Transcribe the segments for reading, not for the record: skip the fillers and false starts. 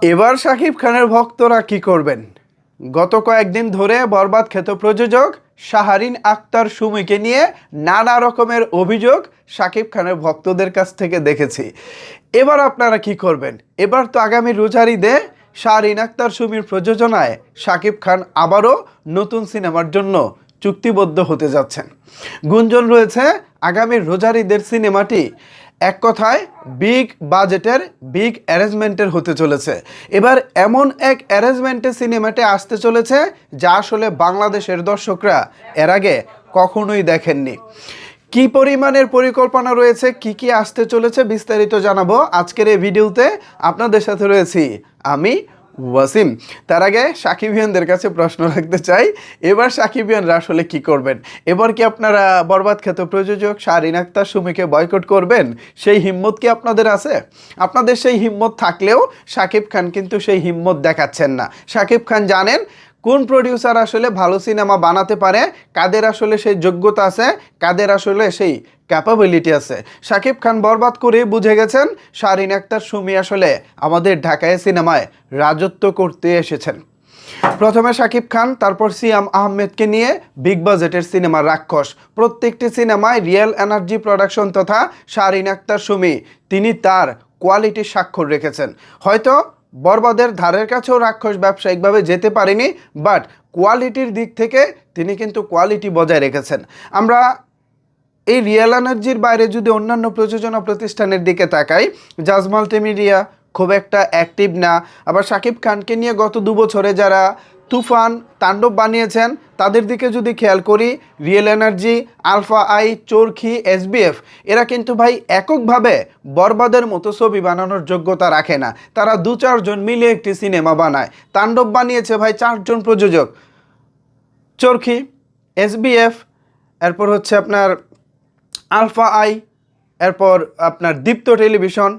এবার শাকিব খানের ভক্তরা কি করবেন? গত কয়েকদিন ধরে বরবাদ খ্যাত প্রযোজক শাহরিন আক্তার সুমিকে নিয়ে নানা রকমের অভিযোগ শাকিব খানের ভক্তদের কাছ থেকে দেখেছি। এবার আপনারা কি করবেন? এবার তো আগামী রোজার ঈদে শাহরিন আক্তার সুমির প্রযোজনায় শাকিব খান আবারও নতুন সিনেমার জন্য চুক্তিবদ্ধ হতে যাচ্ছেন। গুঞ্জন রয়েছে আগামী রোজার ঈদের সিনেমাটি এক কথায় বিগ বাজেটের বিগ অ্যারেঞ্জমেন্টের হতে চলেছে। এবার এমন এক অ্যারেঞ্জমেন্টের সিনেমাটি আসতে চলেছে যা আসলে বাংলাদেশের দর্শকরা এর আগে কখনোই দেখেননি। কি পরিমাণের পরিকল্পনা রয়েছে, কি আসতে চলেছে বিস্তারিত জানাবো আজকের এই ভিডিওতে। আপনাদের সাথে রয়েছি আমি ওয়াসিম। তার আগে সাকিবিয়ানদের কাছে প্রশ্ন রাখতে চাই, এবার সাকিবিয়ানরা আসলে কি করবেন? এবার কি আপনারা বরবাদ খ্যাত প্রযোজক শাহরিন আক্তার সুমিকে বয়কট করবেন? সেই হিম্মত কি আপনাদের আছে? আপনাদের সেই হিম্মত থাকলেও শাকিব খান কিন্তু সেই হিম্মত দেখাচ্ছেন না। শাকিব খান জানেন কোন প্রডিউসার আসলে ভালো সিনেমা বানাতে পারে, কাদের আসলে সেই যোগ্যতা আছে, কাদের আসলে সেই ক্যাপাবিলিটি আছে। শাকিব খান বরবাদ করে বুঝে গেছেন শাহরিন আক্তার সুমি আসলে আমাদের ঢাকায় সিনেমায় রাজত্ব করতে এসেছেন। প্রথমে শাকিব খান, তারপর সিয়াম আহমেদকে নিয়ে বিগ বাজেটের সিনেমা রাক্ষস। প্রত্যেকটি সিনেমায় রিয়েল এনার্জি প্রোডাকশন তথা শাহরিন আক্তার সুমি তিনি তার কোয়ালিটির স্বাক্ষর রেখেছেন। হয়তো বরবাদের ধারের কাছেও রাক্ষস ব্যবসায়িকভাবে যেতে পারেনি, বাট কোয়ালিটির দিক থেকে তিনি কিন্তু কোয়ালিটি বজায় রেখেছেন। আমরা এই রিয়েল এনার্জির বাইরে যদি অন্যান্য প্রযোজনা প্রতিষ্ঠানের দিকে তাকাই, জাজ মাল্টিমিডিয়া খুব একটা অ্যাক্টিভ না। আবার শাকিব খানকে নিয়ে গত 2 বছরে যারা তুফান, তাণ্ডব বানিয়েছেন তাদের দিকে যদি খেয়াল করি, রিয়েল এনার্জি, আলফা আই, চরখি, এসবিএফ এরা কিন্তু ভাই এককভাবে বরবাদের মতো ছবি বানানোর যোগ্যতা রাখে না। তারা 2-4 জন মিলে একটি সিনেমা বানায়। তাণ্ডব বানিয়েছে ভাই 4 জন প্রযোজক, চরখি, এসবিএফ, এরপর হচ্ছে আপনার আলফা আই, এরপর আপনার দীপ্ত টেলিভিশন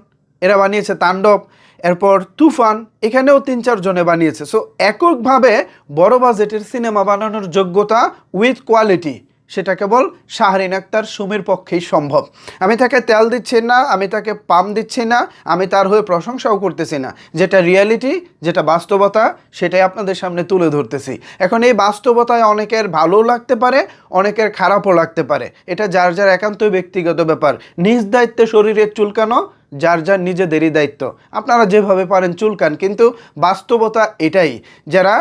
এরা বানিয়েছে তাণ্ডব, এরপর তুফান এখানেও 3-4 জনে বানিয়েছে। সো এককভাবে বড় বাজেটের সিনেমা বানানোর যোগ্যতা উইথ কোয়ালিটি সেটা কেবল শাহরিন আক্তার সুমির পক্ষেই সম্ভব। আমি তাকে তেল দিচ্ছি না, আমি তাকে পাম দিচ্ছি না, আমি তার হয়ে প্রশংসাও করতেছি না। যেটা রিয়ালিটি, যেটা বাস্তবতা সেটাই আপনাদের সামনে তুলে ধরতেছি। এখন এই বাস্তবতায় অনেকের ভালোও লাগতে পারে, অনেকের খারাপও লাগতে পারে। এটা যার যার একান্তই ব্যক্তিগত ব্যাপার। নিজ দায়িত্বে শরীরের চুলকানো যার যার নিজেদেরই দায়িত্ব। আপনারা যেভাবে পারেন চুলকান, কিন্তু বাস্তবতা এটাই, যারা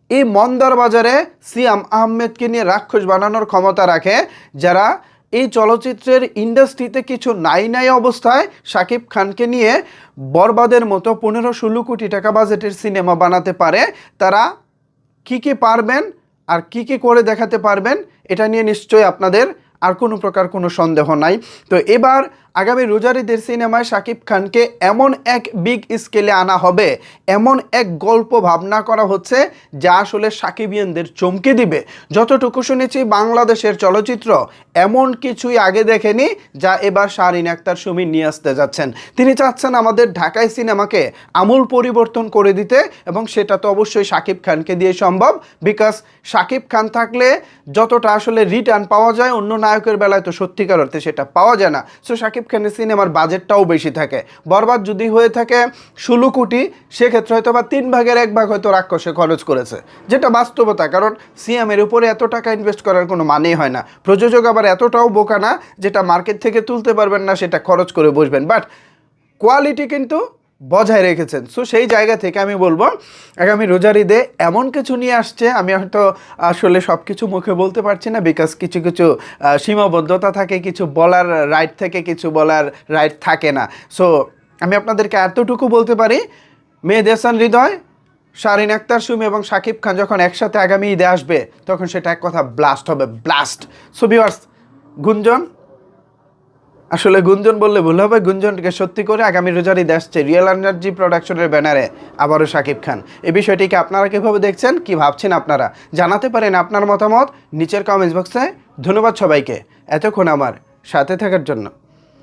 এই মন্দার বাজারে সিয়াম আহমেদকে নিয়ে রাক্ষস বানানোর ক্ষমতা রাখে, যারা এই চলচ্চিত্রের ইন্ডাস্ট্রিতে কিছু নাই অবস্থায় শাকিব খানকে নিয়ে বরবাদের মতো 15-16 কোটি টাকা বাজেটের সিনেমা বানাতে পারে, তারা কি পারবেন আর কি করে দেখাতে পারবেন এটা নিয়ে নিশ্চয়ই আপনাদের আর কোনো প্রকার কোনো সন্দেহ নাই। তো এবার আগামী রোজার ঈদের সিনেমায় শাকিব খানকে এমন এক বিগ স্কেলে আনা হবে, এমন এক গল্প ভাবনা করা হচ্ছে যা আসলে সাকিবিয়ানদের চমকে দিবে। যতটুকু শুনেছি বাংলাদেশের চলচ্চিত্র এমন কিছুই আগে দেখেনি যা এবার শাহরিন আক্তার সুমি নিয়ে আসতে যাচ্ছেন। তিনি চাচ্ছেন আমাদের ঢাকায় সিনেমাকে আমূল পরিবর্তন করে দিতে, এবং সেটা তো অবশ্যই শাকিব খানকে দিয়ে সম্ভব। বিকজ শাকিব খান থাকলে যতটা আসলে রিটার্ন পাওয়া যায় অন্য নায়কের বেলায় তো সত্যিকার অর্থে সেটা পাওয়া যায় না। সো শাকিব খানের সিনেমার বাজেটটাও বেশি থাকে। বরবাদ যদি হয়ে থাকে 16 কোটি, সেক্ষেত্রে হয়তো বা 3 ভাগের 1 ভাগ হয়তো রাক্ষসে খরচ করেছে, যেটা বাস্তবতা। কারণ সিএমের উপরে এত টাকা ইনভেস্ট করার কোনো মানেই হয় না। প্রযোজক আবার এতটাও বোকা না যেটা মার্কেট থেকে তুলতে পারবেন না সেটা খরচ করে বসবেন, বাট কোয়ালিটি কিন্তু বজায় রেখেছেন। সো সেই জায়গা থেকে আমি বলবো আগামী রোজার ঈদে এমন কিছু নিয়ে আসছে, আমি হয়তো আসলে সব কিছু মুখে বলতে পারছি না, বিকজ কিছু সীমাবদ্ধতা থাকে, কিছু বলার রাইট থেকে কিছু বলার রাইট থাকে না। সো আমি আপনাদেরকে এতটুকু বলতে পারি, মেহেদী হাসান হৃদয়, শাহরিন আক্তার সুমি এবং শাকিব খান যখন একসাথে আগামী ঈদে আসবে তখন সেটা এক কথা ব্লাস্ট হবে, ব্লাস্ট। সো ভিউয়ার্স, গুঞ্জন, আসলে গুঞ্জন বললে ভুল হবে, গুঞ্জনকে সত্যি করে আগামী রোজার ঈদে আসছে রিয়েল এনার্জি প্রোডাকশনের ব্যানারে আবারও শাকিব খান। এই বিষয়টিকে আপনারা কীভাবে দেখছেন, কি ভাবছেন আপনারা জানাতে পারেন আপনার মতামত নিচের কমেন্টস বক্সে। ধন্যবাদ সবাইকে এতক্ষণ আমার সাথে থাকার জন্য।